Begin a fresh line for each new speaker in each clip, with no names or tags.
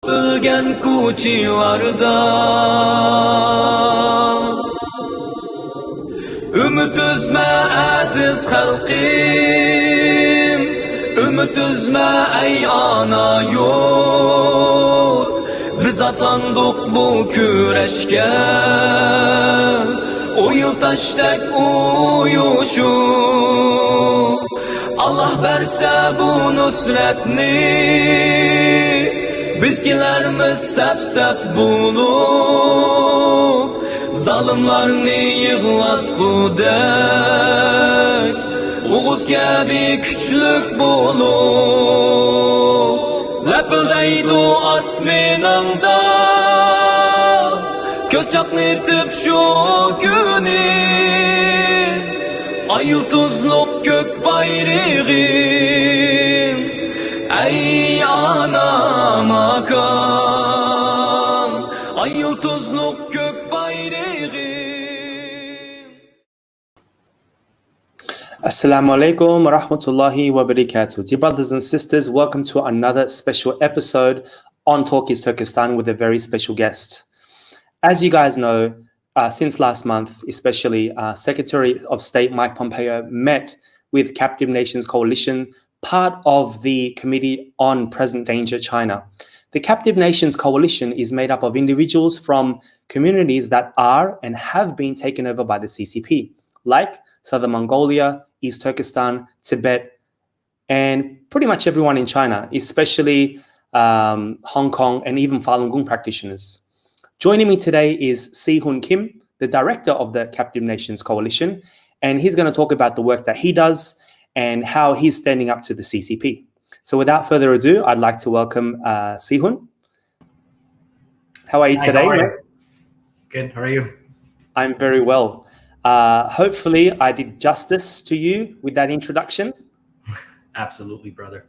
Ölgen ko'chalarda umid uzma aziz xalqim, umid uzma ey ana yurt. Biz atlandık bu kurashga, o yıl taştak uyuşup. Allah berse bu nusretni, bizgilerimiz sep bulup, zalimlarni yığlatgudek, Oğuz gibi küçlük bulup, lepildeydi asminanda, göz çaknetip şu günü, ay yıldızlık gök bayrağım, ey ana makam, ay yıldızlık gök bayrağım.
Assalamu alaikum wa rahmatullahi wa barakatuh. Dear brothers and sisters, welcome to another special episode on Talk is Turkestan with a very special guest. As you guys know, since last month, especially Secretary of State Mike Pompeo met with Captive Nations Coalition, part of the Committee on Present Danger China. The Captive Nations Coalition is made up of individuals from communities that are and have been taken over by the CCP, like Southern Mongolia, East Turkestan, Tibet, and pretty much everyone in China, especially Hong Kong and even Falun Gong practitioners. Joining me today is Hoon Kim, the director of the Captive Nations Coalition, and he's going to talk about the work that he does and how he's standing up to the CCP. So without further ado, I'd like to welcome Hoon. How are you today?
How are you? Good, how are you?
I'm very well. Hopefully I did justice to you with that introduction.
Absolutely, brother.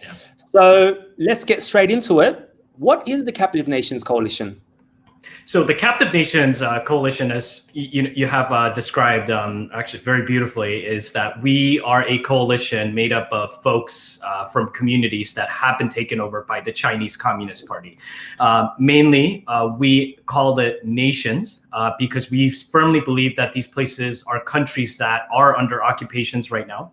Yeah.
So let's get straight into it. What is the Captive Nations Coalition?
So the Captive Nations Coalition, as you have described actually very beautifully, is that we are a coalition made up of folks from communities that have been taken over by the Chinese Communist Party. Mainly, we call it nations because we firmly believe that these places are countries that are under occupations right now.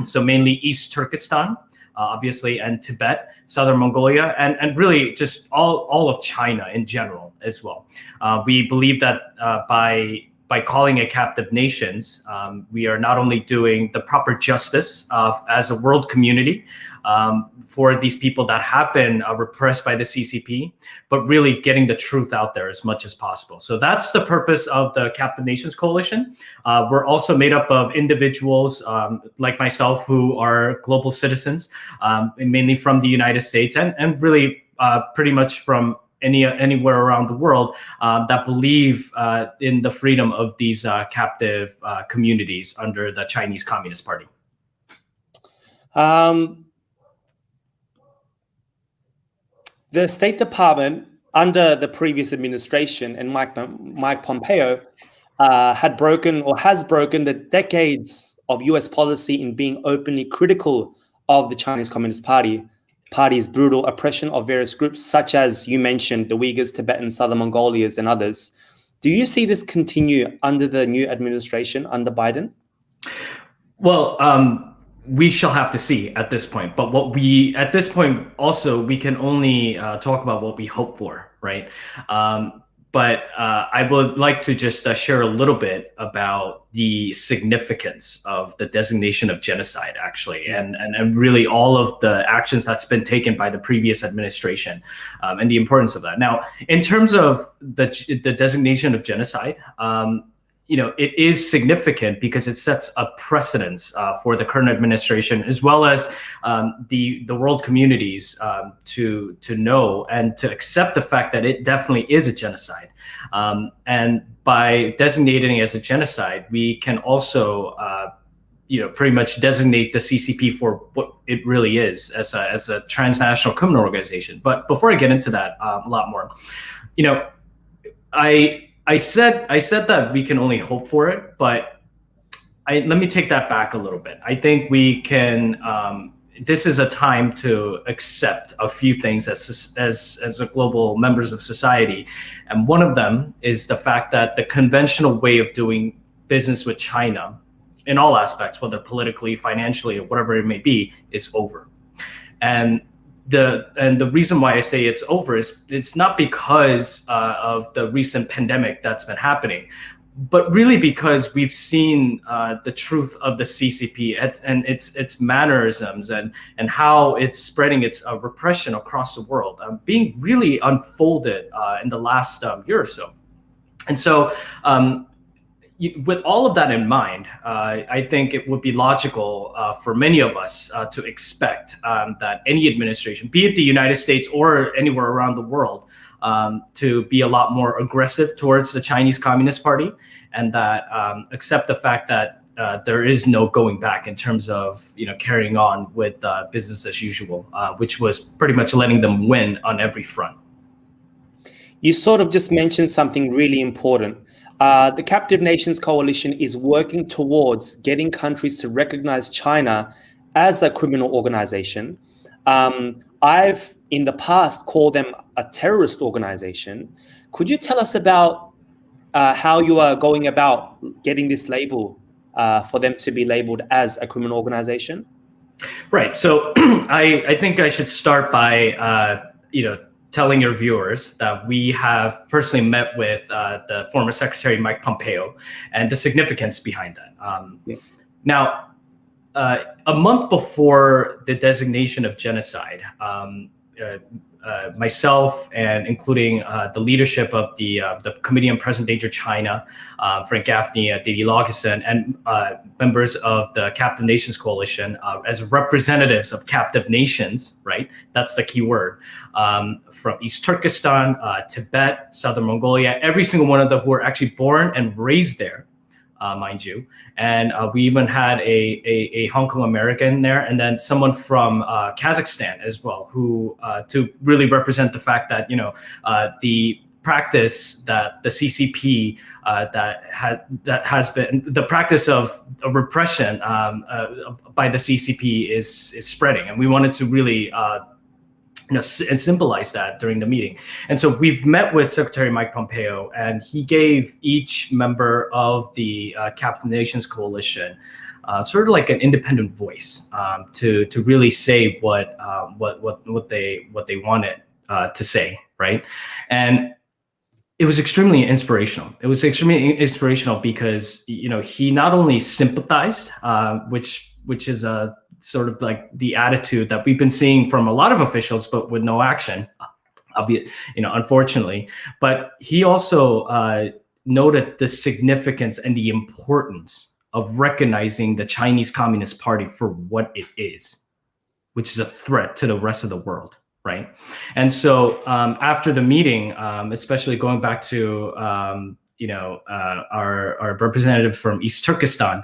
So mainly East Turkestan, obviously, and Tibet, Southern Mongolia, and really just all of China in general as well. We believe that by calling it captive nations, we are not only doing the proper justice as a world community for these people that have been repressed by the CCP, but really getting the truth out there as much as possible. So that's the purpose of the Captive Nations Coalition. We're also made up of individuals like myself who are global citizens, mainly from the United States and really pretty much from anywhere around the world that believe in the freedom of these captive communities under the Chinese Communist Party.
The State Department under the previous administration and Mike Pompeo had broken or has broken the decades of US policy in being openly critical of the Chinese Communist Party's brutal oppression of various groups, such as you mentioned, the Uyghurs, Tibetans, Southern Mongolians, and others. Do you see this continue under the new administration under Biden?
Well, we shall have to see at this point. But at this point, also, we can only talk about what we hope for, right? But I would like to just share a little bit about the significance of the designation of genocide, actually, and really all of the actions that's been taken by the previous administration and the importance of that. Now, in terms of the designation of genocide, it is significant because it sets a precedence for the current administration, as well as the world communities to know and to accept the fact that it definitely is a genocide. And by designating it as a genocide, we can also pretty much designate the CCP for what it really is, as a transnational criminal organization. But before I get into that a lot more, I said that we can only hope for it, but let me take that back a little bit. I think we can this is a time to accept a few things as a global members of society. And one of them is the fact that the conventional way of doing business with China in all aspects, whether politically, financially, or whatever it may be, is over. And the reason why I say it's over is it's not because of the recent pandemic that's been happening, but really because we've seen the truth of the CCP and its mannerisms and how it's spreading its repression across the world, being really unfolded in the last year or so. And so with all of that in mind, I think it would be logical for many of us to expect that any administration, be it the United States or anywhere around the world, to be a lot more aggressive towards the Chinese Communist Party, and that accept the fact that there is no going back in terms of carrying on with business as usual, which was pretty much letting them win on every front.
You sort of just mentioned something really important. The Captive Nations Coalition is working towards getting countries to recognize China as a criminal organization. I've, in the past, called them a terrorist organization. Could you tell us about how you are going about getting this label for them to be labeled as a criminal organization?
Right. So I think I should start by, telling your viewers that we have personally met with the former Secretary Mike Pompeo and the significance behind that. Now, a month before the designation of genocide, myself and including the leadership of the Committee on Present Danger China, Frank Gaffney, Didi Laugesen, and members of the Captive Nations Coalition as representatives of captive nations, right? That's the key word, from East Turkestan, Tibet, Southern Mongolia, every single one of them who were actually born and raised there, mind you. And we even had a Hong Kong American there, and then someone from Kazakhstan as well, who to really represent the fact that the practice that the CCP that has been the practice of repression by the CCP is spreading, and we wanted to really symbolize that during the meeting. And so we've met with Secretary Mike Pompeo, and he gave each member of the Captive Nations Coalition sort of like an independent voice to really say what they wanted to say, right? And it was extremely inspirational. It was extremely inspirational because he not only sympathized, which is a sort of like the attitude that we've been seeing from a lot of officials, but with no action, unfortunately. But he also noted the significance and the importance of recognizing the Chinese Communist Party for what it is, which is a threat to the rest of the world, right? And so after the meeting, especially going back to our representative from East Turkestan,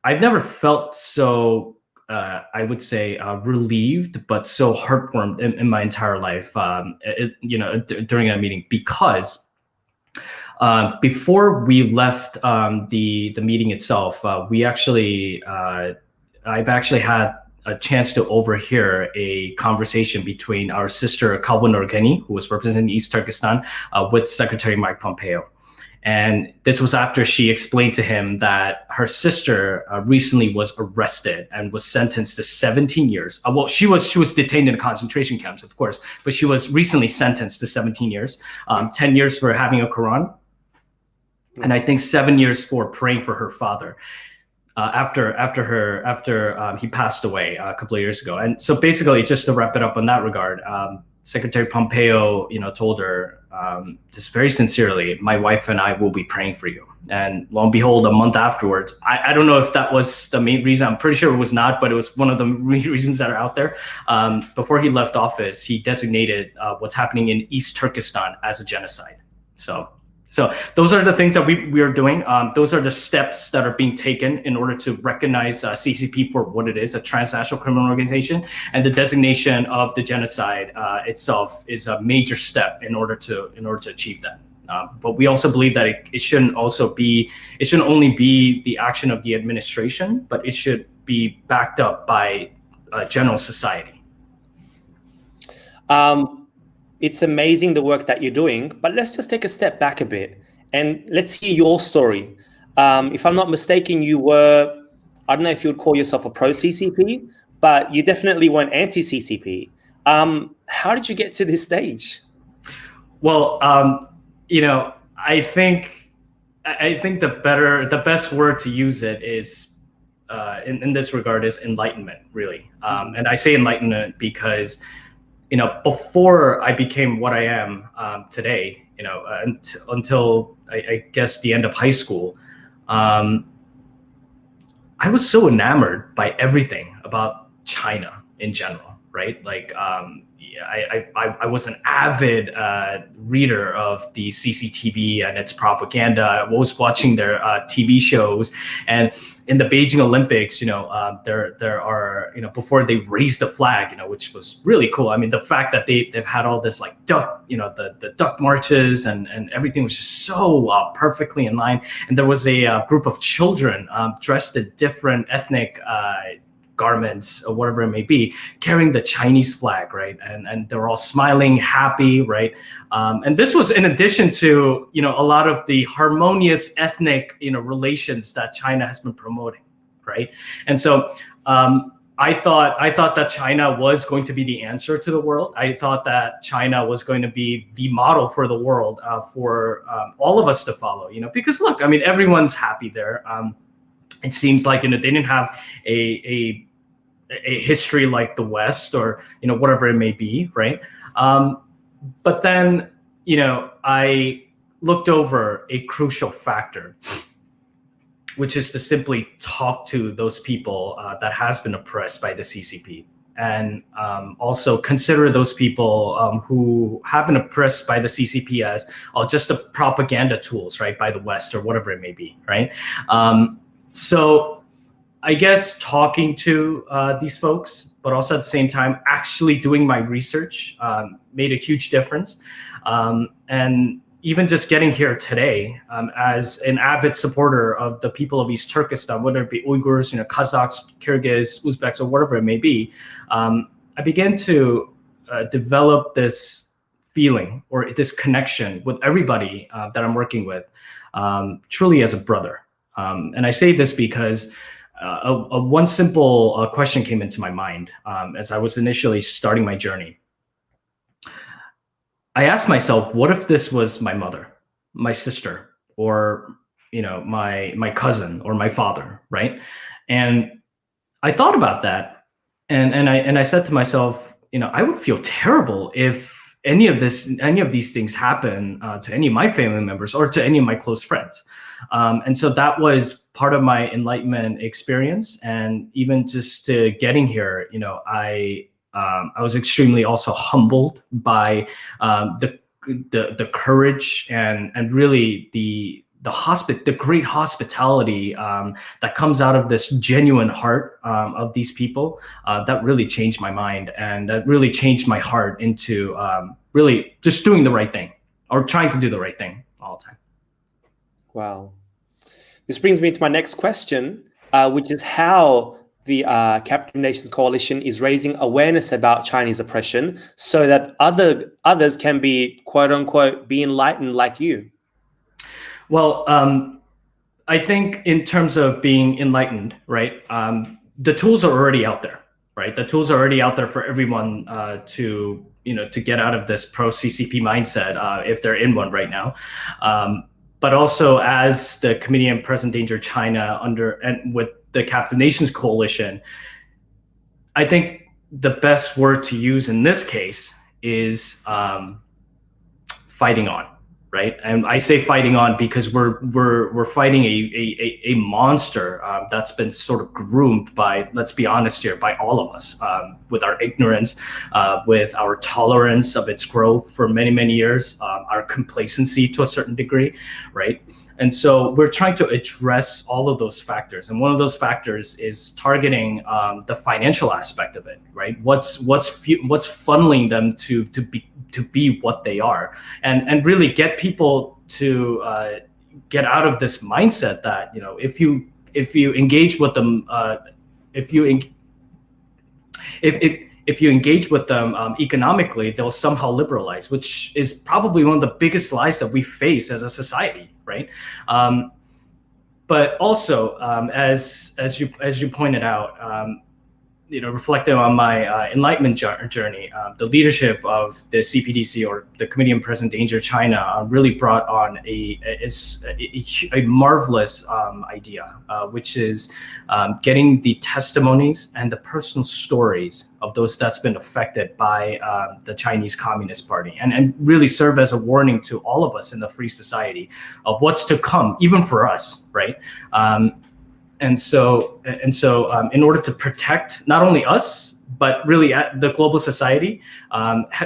I've never felt so, I would say, relieved, but so heartwarmed in my entire life, during that meeting, because before we left the meeting itself, I've actually had a chance to overhear a conversation between our sister Kalwa Norgeni, who was representing East Turkestan, with Secretary Mike Pompeo. And this was after she explained to him that her sister recently was arrested and was sentenced to 17 years. Well, she was detained in concentration camps, of course, but she was recently sentenced to 17 years, 10 years for having a Quran, and I think 7 years for praying for her father after he passed away a couple of years ago. And so basically, just to wrap it up on that regard, Secretary Pompeo, told her just very sincerely, my wife and I will be praying for you. And lo and behold, a month afterwards, I don't know if that was the main reason. I'm pretty sure it was not, but it was one of the reasons that are out there. Before he left office, he designated what's happening in East Turkestan as a genocide. So those are the things that we are doing. Those are the steps that are being taken in order to recognize CCP for what it is, a transnational criminal organization. And the designation of the genocide itself is a major step in order to achieve that. But we also believe that it shouldn't only be the action of the administration, but it should be backed up by general society.
It's amazing the work that you're doing, but let's just take a step back a bit and let's hear your story. If I'm not mistaken, you were, I don't know if you would call yourself a pro-CCP, but you definitely weren't anti-CCP. How did you get to this stage?
Well, I think the best word to use it is in this regard is enlightenment, really. And I say enlightenment because, before I became what I am today, until I guess the end of high school, I was so enamored by everything about China in general, right? Like, I was an avid reader of the CCTV and its propaganda. I was watching their TV shows, and in the Beijing Olympics, there are, before they raised the flag, which was really cool. I mean, the fact that they've had all this like duck, the duck marches and everything was just so perfectly in line. And there was a group of children dressed in different ethnic garments or whatever it may be, carrying the Chinese flag, right? And they're all smiling, happy, right? And this was in addition to, a lot of the harmonious ethnic, relations that China has been promoting, right? And so I thought that China was going to be the answer to the world. I thought that China was going to be the model for the world, for all of us to follow, because look, I mean, everyone's happy there. It seems like, they didn't have a history like the West or, whatever it may be, right? But then, I looked over a crucial factor, which is to simply talk to those people that has been oppressed by the CCP. And also consider those people who have been oppressed by the CCP as just the propaganda tools, right, by the West or whatever it may be, right? So I guess talking to these folks, but also at the same time actually doing my research made a huge difference. And even just getting here today as an avid supporter of the people of East Turkestan, whether it be Uyghurs, Kazakhs, Kyrgyz, Uzbeks, or whatever it may be, I began to develop this feeling or this connection with everybody that I'm working with, truly as a brother. And I say this because one simple question came into my mind as I was initially starting my journey. I asked myself, what if this was my mother, my sister, or my cousin or my father, right? And I thought about that, and I said to myself, I would feel terrible if any of these things happen to any of my family members or to any of my close friends. And so that was part of my enlightenment experience. And even just getting here, I was extremely also humbled by the courage and really the great hospitality that comes out of this genuine heart of these people that really changed my mind, and that really changed my heart into really just doing the right thing or trying to do the right thing all the time.
Wow. This brings me to my next question, which is how the Captive Nations Coalition is raising awareness about Chinese oppression so that others can be, quote unquote, be enlightened like you.
Well, I think in terms of being enlightened, right, the tools are already out there, right? The tools are already out there for everyone to get out of this pro-CCP mindset if they're in one right now. But also as the Committee on Present Danger China and with the Captive Nations Coalition, I think the best word to use in this case is fighting on. Right, and I say fighting on because we're fighting a monster that's been sort of groomed by, let's be honest here, by all of us, with our ignorance, with our tolerance of its growth for many years, our complacency to a certain degree, right? And so we're trying to address all of those factors, and one of those factors is targeting the financial aspect of it, right? What's funneling them to be what they are, and really get people to get out of this mindset that, you know, if you engage with them, if you engage with them economically, they'll somehow liberalize, which is probably one of the biggest lies that we face as a society, right? But also, as you pointed out, you know, reflecting on my enlightenment journey, the leadership of the CPDC, or the Committee on Present Danger China, really brought on a marvelous idea, which is getting the testimonies and the personal stories of those that's been affected by the Chinese Communist Party, and really serve as a warning to all of us in the free society of what's to come, even for us, right? And so, in order to protect not only us, but really the global society,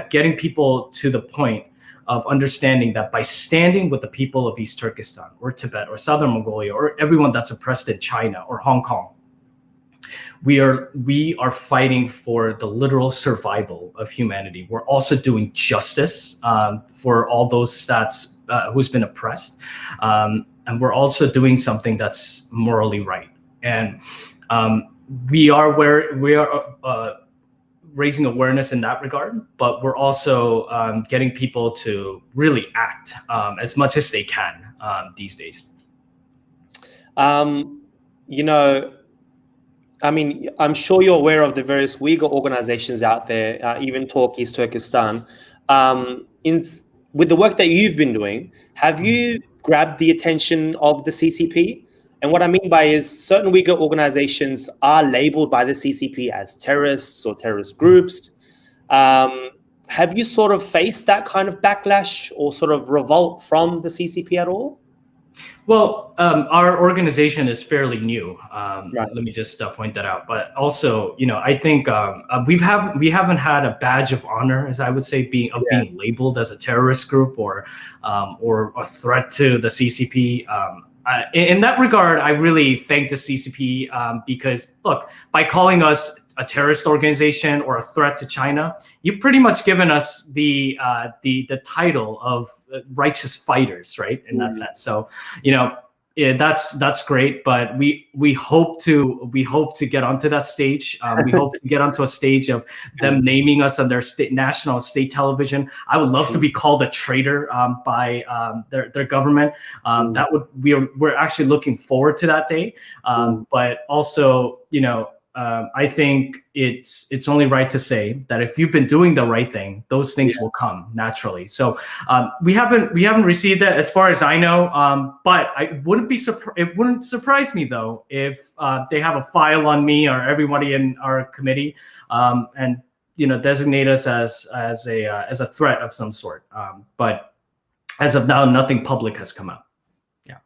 getting people to the point of understanding that by standing with the people of East Turkestan or Tibet or Southern Mongolia or everyone that's oppressed in China or Hong Kong, we are fighting for the literal survival of humanity. We're also doing justice for all those who's been oppressed. And we're also doing something that's morally right. And we are raising awareness in that regard, but we're also getting people to really act as much as they can these days.
You know, I mean, I'm sure you're aware of the various Uyghur organizations out there, even Talk East Turkestan. With the work that you've been doing, have you grabbed the attention of the CCP? And what I mean by is certain Uyghur organizations are labeled by the CCP as terrorists or terrorist groups. Have you sort of faced that kind of backlash or sort of revolt from the CCP at all?
Well, our organization is fairly new.
Right.
Let me just point that out. But also, you know, I think we haven't had a badge of honor, as I would say, being labeled as a terrorist group or a threat to the CCP. In that regard, I really thank the CCP because, look, by calling us a terrorist organization or a threat to China, you've pretty much given us the title of righteous fighters, right? In that sense. So, you know, yeah, that's great. But we hope to get onto that stage. We hope to get onto a stage of them naming us on their national state television. I would love to be called a traitor by their government. We're actually looking forward to that day. But also, you know, I think it's only right to say that if you've been doing the right thing, those things will come naturally. So we haven't received that as far as I know. But it wouldn't surprise me though if they have a file on me or everybody in our committee, and you know, designate us as a threat of some sort. But as of now, nothing public has come out. Yeah.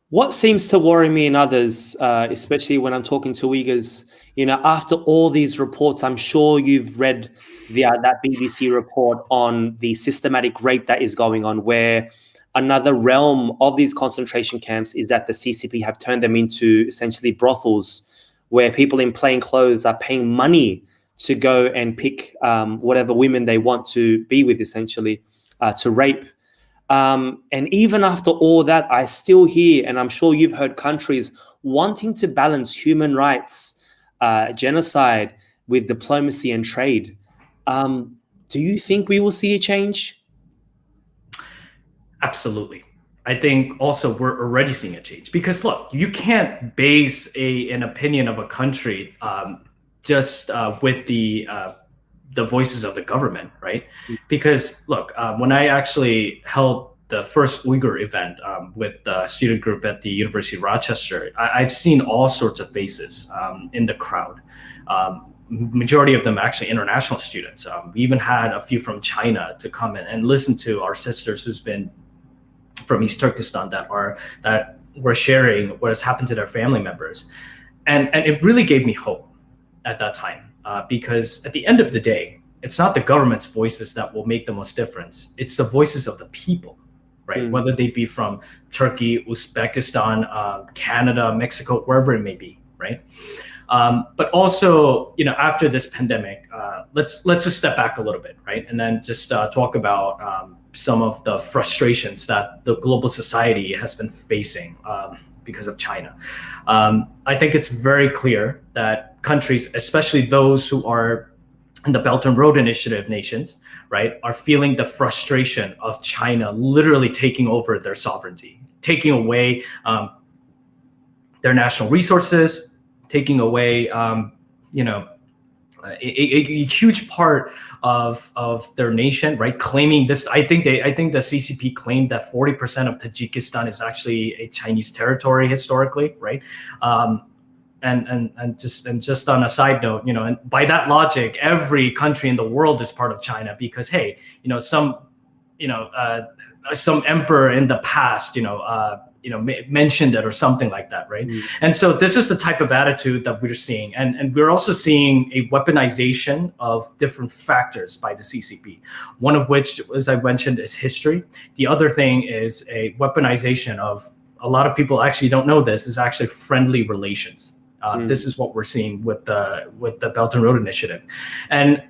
What seems to worry me and others, especially when I'm talking to Uyghurs, you know, after all these reports, I'm sure you've read that BBC report on the systematic rape that is going on, where another realm of these concentration camps is that the CCP have turned them into essentially brothels, where people in plain clothes are paying money to go and pick whatever women they want to be with, essentially, to rape. And even after all that, I still hear, and I'm sure you've heard, countries wanting to balance human rights, genocide with diplomacy and trade. Do you think we will see a change?
Absolutely. I think also we're already seeing a change, because look, you can't base an opinion of a country just with the voices of the government, right? Because look, when I actually held the first Uyghur event with the student group at the University of Rochester, I've seen all sorts of faces in the crowd. Majority of them actually international students. We even had a few from China to come in and listen to our sisters who's been from East Turkestan that were sharing what has happened to their family members. And it really gave me hope at that time. Because at the end of the day, it's not the government's voices that will make the most difference. It's the voices of the people, right? Whether they be from Turkey, Uzbekistan, Canada, Mexico, wherever it may be, right? But also, after this pandemic, let's just step back a little bit, right? And then just talk about some of the frustrations that the global society has been facing because of China. I think it's very clear that countries, especially those who are in the Belt and Road Initiative nations, right, are feeling the frustration of China literally taking over their sovereignty, taking away their national resources, taking away, a huge part of their nation, right? Claiming this, I think the CCP claimed that 40% of Tajikistan is actually a Chinese territory historically, right? And just on a side note, and by that logic, every country in the world is part of China because, hey, some emperor in the past, mentioned it or something like that, right? And so this is the type of attitude that we're seeing, and we're also seeing a weaponization of different factors by the CCP. One of which, as I mentioned, is history. The other thing is a weaponization of, a lot of people actually don't know this, is actually friendly relations. This is what we're seeing with the Belt and Road Initiative, and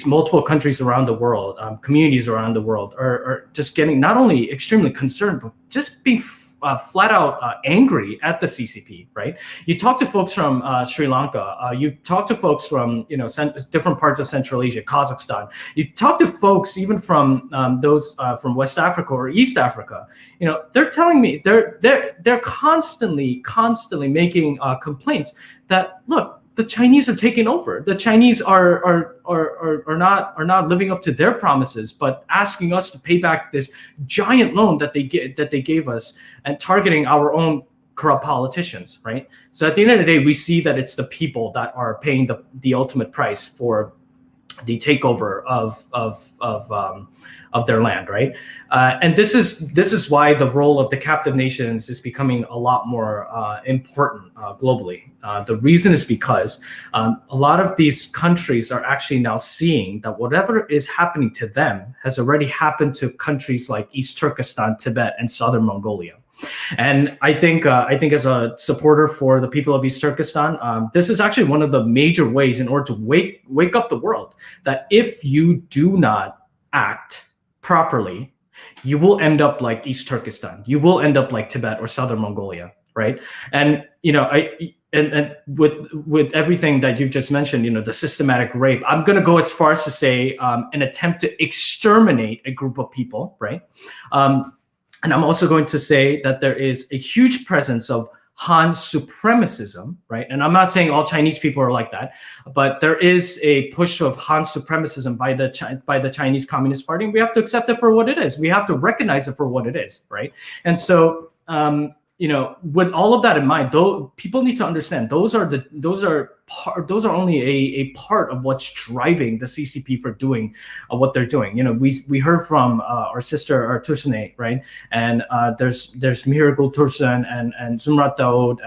multiple countries around the world, communities around the world are just getting not only extremely concerned, but just being flat out angry at the CCP. Right? You talk to folks from Sri Lanka, you talk to folks from different parts of Central Asia, Kazakhstan. You talk to folks even from those from West Africa or East Africa. They're telling me they're constantly making complaints that, look, the Chinese are taking over. The Chinese are not living up to their promises, but asking us to pay back this giant loan that they gave us, and targeting our own corrupt politicians, right? So at the end of the day, we see that it's the people that are paying the ultimate price for the takeover of their land, right? And this is why the role of the captive nations is becoming a lot more important globally. The reason is because a lot of these countries are actually now seeing that whatever is happening to them has already happened to countries like East Turkestan, Tibet, and Southern Mongolia. And I think as a supporter for the people of East Turkestan, this is actually one of the major ways in order to wake up the world that if you do not act properly, you will end up like East Turkestan. You will end up like Tibet or Southern Mongolia, right? And and with everything that you've just mentioned, the systematic rape, I'm going to go as far as to say an attempt to exterminate a group of people, right? And I'm also going to say that there is a huge presence of Han supremacism, right? And I'm not saying all Chinese people are like that, but there is a push of Han supremacism by the Chinese Communist Party. And we have to accept it for what it is. We have to recognize it for what it is, right? And so, with all of that in mind, though, people need to understand those are only a part of what's driving the CCP for doing what they're doing. We heard from our sister Tursane, right? And there's Mihir Gul Tursun and Zumrat Daoud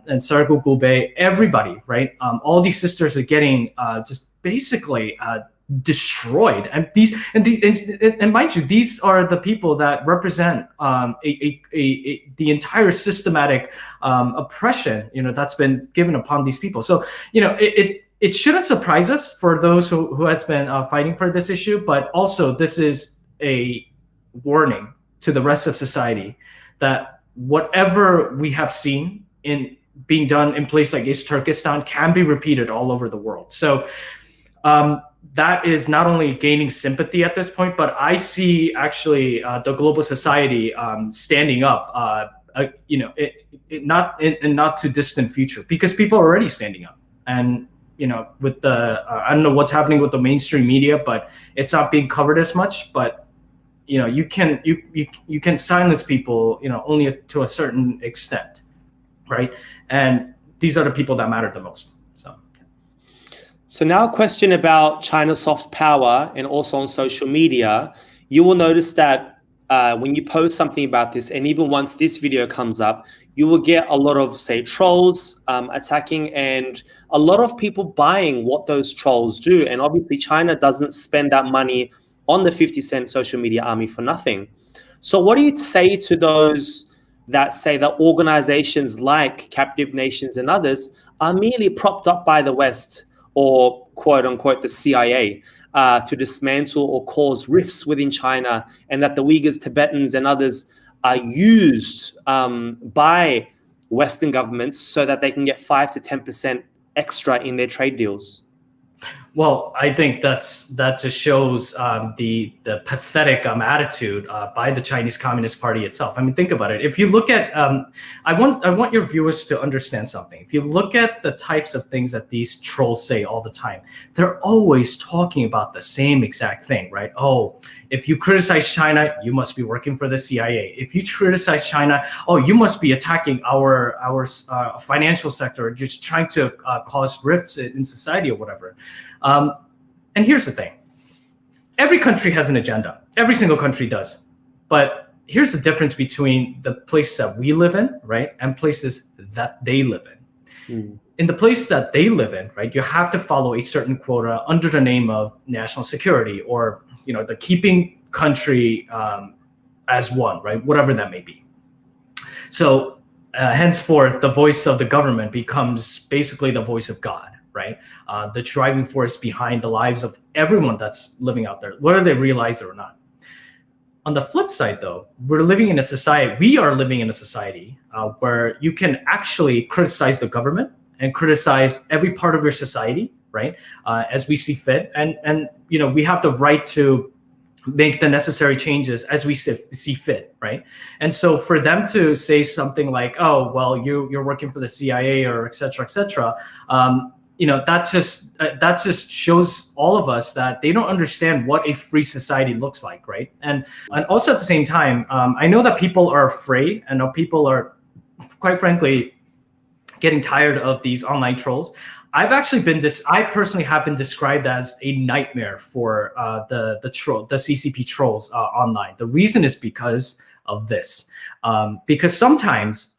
and Sargo Gulbe, everybody, right? All these sisters are getting just basically destroyed, and mind you, these are the people that represent the entire systematic oppression that's been given upon these people. So it shouldn't surprise us for those who has been fighting for this issue, but also this is a warning to the rest of society that whatever we have seen in being done in places like East Turkestan can be repeated all over the world. So that is not only gaining sympathy at this point, but I see actually the global society standing up, not in not too distant future, because people are already standing up. And with the I don't know what's happening with the mainstream media, but it's not being covered as much. But you can silence people only to a certain extent, right? And these are the people that matter the most.
So now a question about China's soft power and also on social media. You will notice that when you post something about this, and even once this video comes up, you will get a lot of, say, trolls attacking and a lot of people buying what those trolls do. And obviously China doesn't spend that money on the 50 Cent social media army for nothing. So what do you say to those that say that organizations like Captive Nations and others are merely propped up by the West or quote unquote the CIA to dismantle or cause rifts within China, and that the Uyghurs, Tibetans, and others are used by Western governments so that they can get 5 to 10% extra in their trade deals?
Well, I think that just shows the pathetic attitude by the Chinese Communist Party itself. I mean, think about it. If you look at, I want your viewers to understand something. If you look at the types of things that these trolls say all the time, they're always talking about the same exact thing, right? Oh, if you criticize China, you must be working for the CIA. If you criticize China, oh, you must be attacking our financial sector, just trying to cause rifts in society or whatever. And here's the thing. Every country has an agenda. Every single country does. But here's the difference between the place that we live in, right, and places that they live in. In the place that they live in, right, you have to follow a certain quota under the name of national security, or the keeping country as one, right, whatever that may be. So henceforth, the voice of the government becomes basically the voice of God, right? The driving force behind the lives of everyone that's living out there, whether they realize it or not. On the flip side, though, we are living in a society where you can actually criticize the government and criticize every part of your society, right, as we see fit. And we have the right to make the necessary changes as we see fit, right? And so for them to say something like, oh, well, you're working for the CIA or et cetera, that just shows all of us that they don't understand what a free society looks like, right? And also at the same time, I know that people are afraid. I know people are, quite frankly, getting tired of these online trolls. I personally have been described as a nightmare for the CCP trolls online. The reason is because of this, because sometimes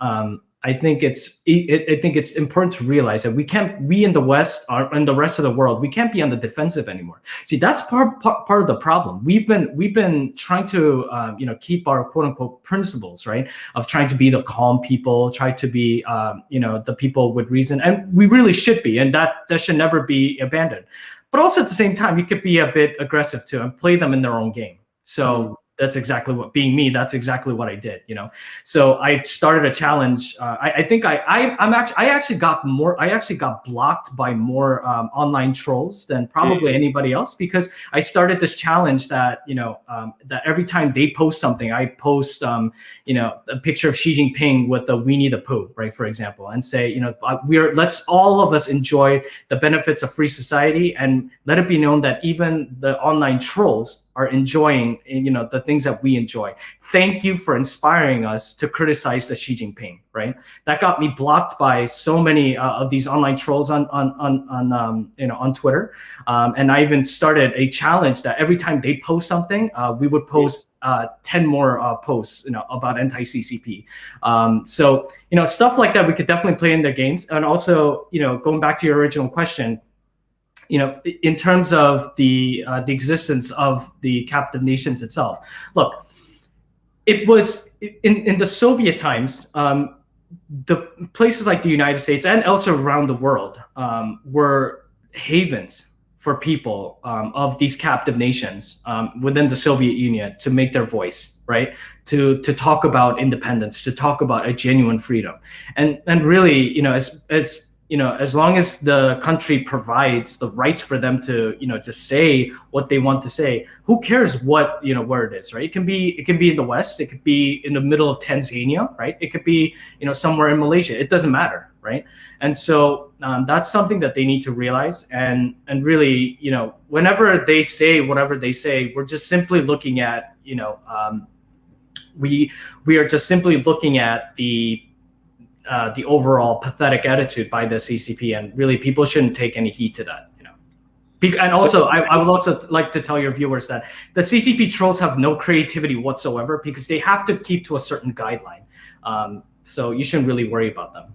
I think it's important to realize that we in the West and the rest of the world, we can't be on the defensive anymore. See, that's part of the problem. We've been trying to keep our quote unquote principles, right, of trying to be the calm people, try to be the people with reason, and we really should be, and that should never be abandoned. But also at the same time, you could be a bit aggressive too and play them in their own game. So. That's exactly what, being me, that's exactly what I did, So I started a challenge. I think I actually got blocked by more online trolls than probably anybody else, because I started this challenge that that every time they post something, I post a picture of Xi Jinping with the Winnie the Pooh, right, for example, and say let's all of us enjoy the benefits of free society, and let it be known that even the online trolls are enjoying, the things that we enjoy. Thank you for inspiring us to criticize the Xi Jinping, right? That got me blocked by so many of these online trolls on Twitter, and I even started a challenge that every time they post something, we would post 10 more posts, about anti-CCP. So stuff like that we could definitely play in their games, and also going back to your original question. In terms of the existence of the captive nations itself, look, it was in the Soviet times, the places like the United States and elsewhere around the world were havens for people of these captive nations within the Soviet Union to make their voice, right? To talk about independence, to talk about a genuine freedom, and really, as long as the country provides the rights for them to, to say what they want to say, who cares what, where it is, right? It can be in the West, it could be in the middle of Tanzania, right? It could be, somewhere in Malaysia. It doesn't matter, right? And so that's something that they need to realize. And really, whenever they say whatever they say, we're just simply looking at, we are just simply looking at the overall pathetic attitude by the CCP, and really people shouldn't take any heed to that, And also, I would also like to tell your viewers that the CCP trolls have no creativity whatsoever, because they have to keep to a certain guideline. So you shouldn't really worry about them.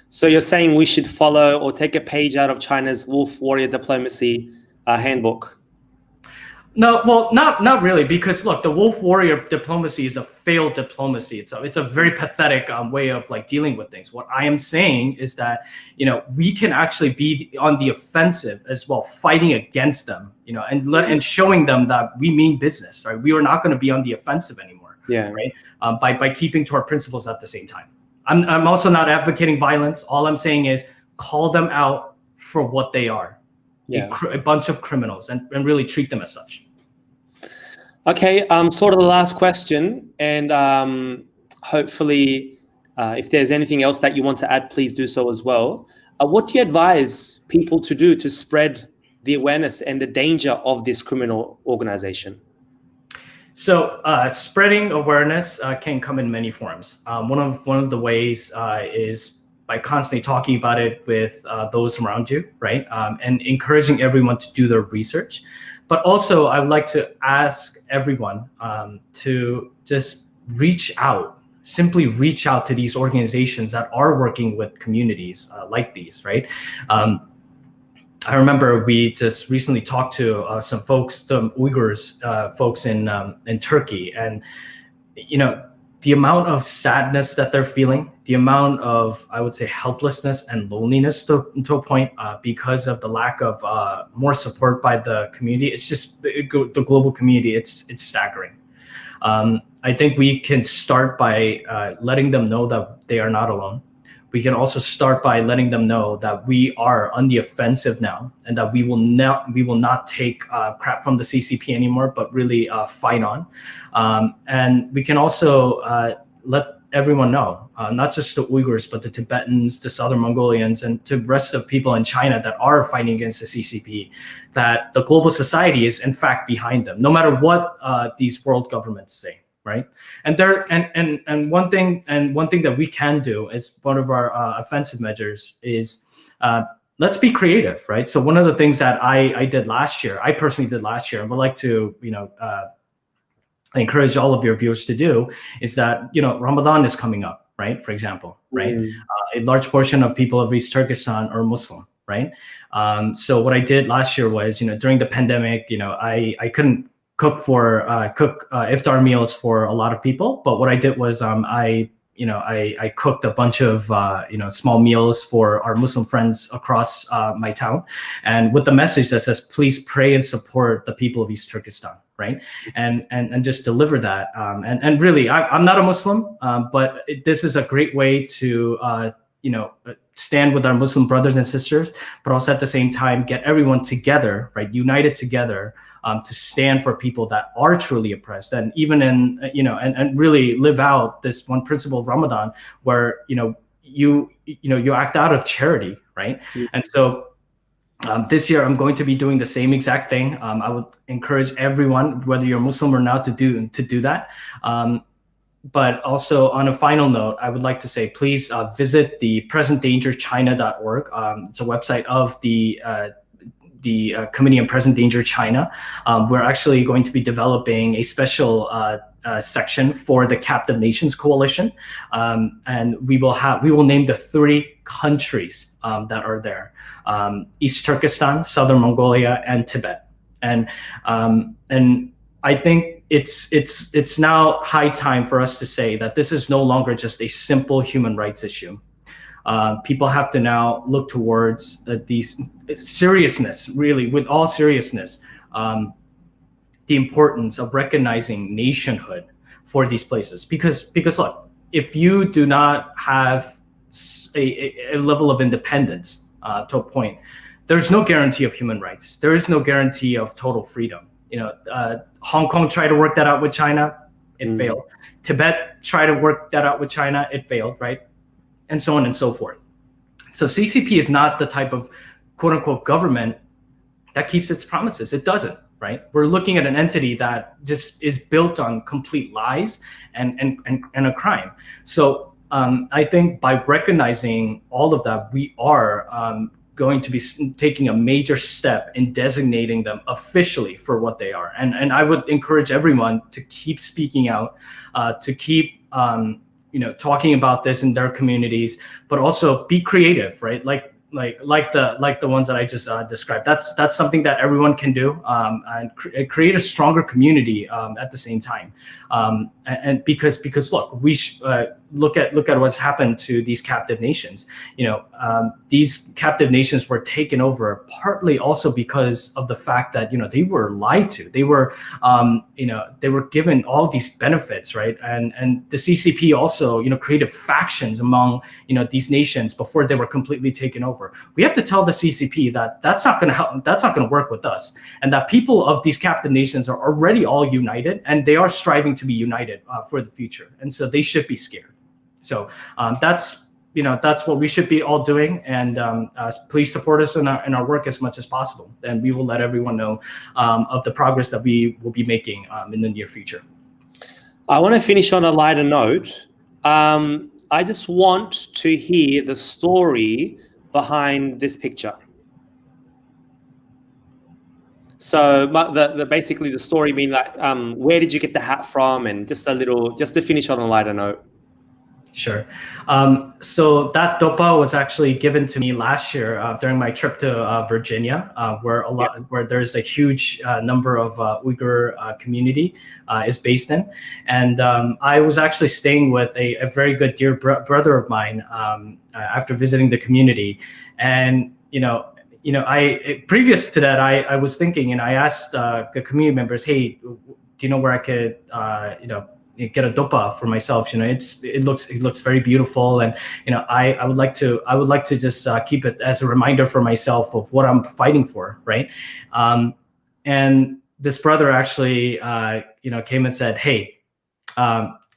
So you're saying we should follow or take a page out of China's wolf warrior diplomacy handbook?
No, well, not really, because look, the wolf warrior diplomacy is a failed diplomacy. It's a very pathetic way of like dealing with things. What I am saying is that we can actually be on the offensive as well, fighting against them, and showing them that we mean business, right? We are not going to be on the offensive anymore,
Yeah.
right? By keeping to our principles at the same time. I'm also not advocating violence. All I'm saying is call them out for what they are.
Yeah.
A bunch of criminals, and really treat them as such.
Okay, sort of the last question, and hopefully if there's anything else that you want to add, please do so as well. What do you advise people to do to spread the awareness and the danger of this criminal organization?
So spreading awareness can come in many forms. One of the ways is by constantly talking about it with those around you, right? And encouraging everyone to do their research. But also, I would like to ask everyone to just simply reach out to these organizations that are working with communities like these, right? I remember we just recently talked to some folks, some Uyghurs folks in Turkey, and the amount of sadness that they're feeling, the amount of, I would say, helplessness and loneliness to a point because of the lack of more support by the community. It's just the global community. It's staggering. I think we can start by letting them know that they are not alone. We can also start by letting them know that we are on the offensive now, and that we will not take crap from the CCP anymore, but really fight on. And we can also let everyone know, not just the Uyghurs, but the Tibetans, the Southern Mongolians, and the rest of people in China that are fighting against the CCP, that the global society is in fact behind them, no matter what these world governments say. Right, and one thing that we can do as part of our offensive measures is let's be creative, right? So one of the things that I personally did last year, and would like to I encourage all of your viewers to do, is that Ramadan is coming up, right? For example, right? A large portion of people of East Turkestan are Muslim, right? So what I did last year was, during the pandemic, I couldn't cook iftar meals for a lot of people, but what I did was I cooked a bunch of small meals for our Muslim friends across my town, and with the message that says, please pray and support the people of East Turkestan, right? And just deliver that. And really, I'm not a Muslim, but this is a great way to stand with our Muslim brothers and sisters, but also at the same time get everyone together, right, united together, to stand for people that are truly oppressed, and even and really live out this one principle of Ramadan, where you act out of charity, right? And so this year I'm going to be doing the same exact thing. I would encourage everyone, whether you're Muslim or not, to do that. But also, on a final note, I would like to say, please visit the presentdangerchina.org. It's a website of the Committee on Present Danger China. We're actually going to be developing a special section for the Captive Nations Coalition, and we will name the 3 countries that are there: East Turkestan, Southern Mongolia, and Tibet. And I think it's now high time for us to say that this is no longer just a simple human rights issue. People have to now look towards these seriousness, really, with all seriousness, the importance of recognizing nationhood for these places. Because look, if you do not have a level of independence to a point, there's no guarantee of human rights. There is no guarantee of total freedom. Hong Kong tried to work that out with China, it failed. Tibet tried to work that out with China, it failed, right? And so on and so forth. So CCP is not the type of quote unquote government that keeps its promises. It doesn't, right? We're looking at an entity that just is built on complete lies and a crime. So I think by recognizing all of that, we are going to be taking a major step in designating them officially for what they are. And I would encourage everyone to keep speaking out, to keep talking about this in their communities, but also be creative, right? Like like the ones that I just described. That's something that everyone can do, and create a stronger community at the same time. And because look, we look at what's happened to these captive nations. These captive nations were taken over partly also because of the fact that they were lied to. They were they were given all these benefits, right? And the CCP also created factions among these nations before they were completely taken over. We have to tell the CCP that that's not going to help. That's not going to work with us, and that people of these captive nations are already all united, and they are striving to be united for the future. And so they should be scared. So that's what we should be all doing. And please support us in our work as much as possible, and we will let everyone know of the progress that we will be making in the near future.
I want to finish on a lighter note. I just want to hear the story behind this picture. So basically the story being like, where did you get the hat from, and just to finish on a lighter note.
Sure. So that dopa was actually given to me last year during my trip to Virginia, where there's a huge number of Uyghur community is based in, and I was actually staying with a very good dear brother of mine after visiting the community, and I previous to that I was thinking, and I asked the community members, hey, do you know where I could get a dopa for myself? It looks very beautiful, and I would like to just keep it as a reminder for myself of what I'm fighting for, right? And this brother actually came and said, hey,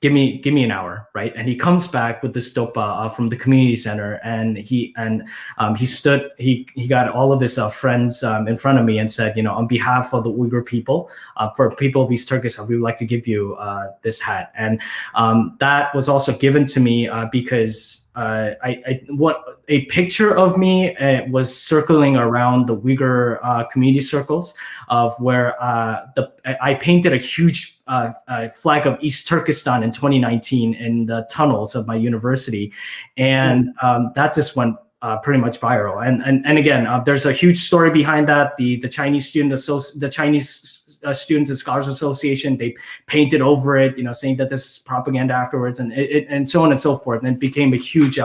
give me an hour, right? And he comes back with this dopa from the community center, and he got all of his friends in front of me and said, on behalf of the Uyghur people, for people of East Turkestan, we would like to give you this hat. And that was also given to me because what a picture of me was circling around the Uyghur community circles of where I painted a huge flag of East Turkestan in 2019 in the tunnels of my university, and that just went pretty much viral. And again, there's a huge story behind that. The Chinese Students and Scholars Association, they painted over it, saying that this is propaganda afterwards, and so on and so forth. And it became a huge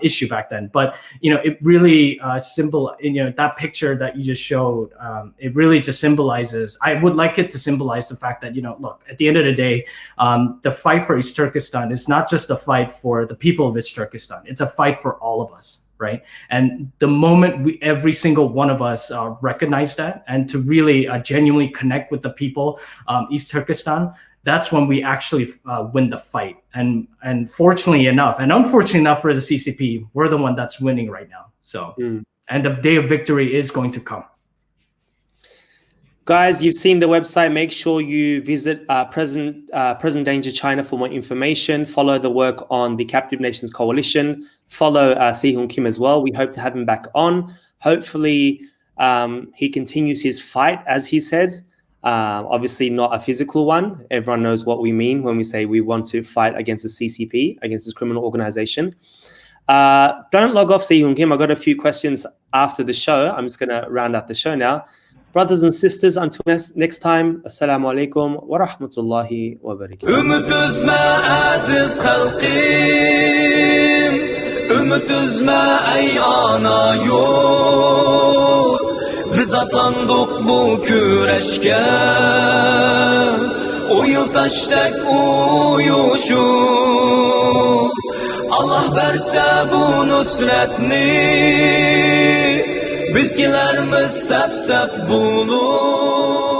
issue back then. But it really that picture that you just showed, it really just symbolizes. I would like it to symbolize the fact that look, at the end of the day, the fight for East Turkestan is not just a fight for the people of East Turkestan. It's a fight for all of us. Right. And the moment every single one of us recognize that, and to really genuinely connect with the people, East Turkestan, that's when we actually win the fight. And fortunately enough, and unfortunately enough for the CCP, we're the one that's winning right now. So, and the day of victory is going to come.
Guys, you've seen the website. Make sure you visit Present Danger China for more information. Follow the work on the Captive Nations Coalition. Follow Hoon Kim as well. We hope to have him back on. Hopefully, he continues his fight, as he said. Obviously, not a physical one. Everyone knows what we mean when we say we want to fight against the CCP, against this criminal organization. Don't log off, Hoon Kim. I got a few questions after the show. I'm just going to round out the show now. Brothers and sisters, until next time, Assalamu alaikum wa rahmatullahi wa barakatuh.
Ümit üzme aziz halqim, ümit üzme ey ana yurt. Biz atlandık bu küreşke, o yıl taştek uyuşup. Allah verse bu nusretni, bizgilerimiz sep bulur.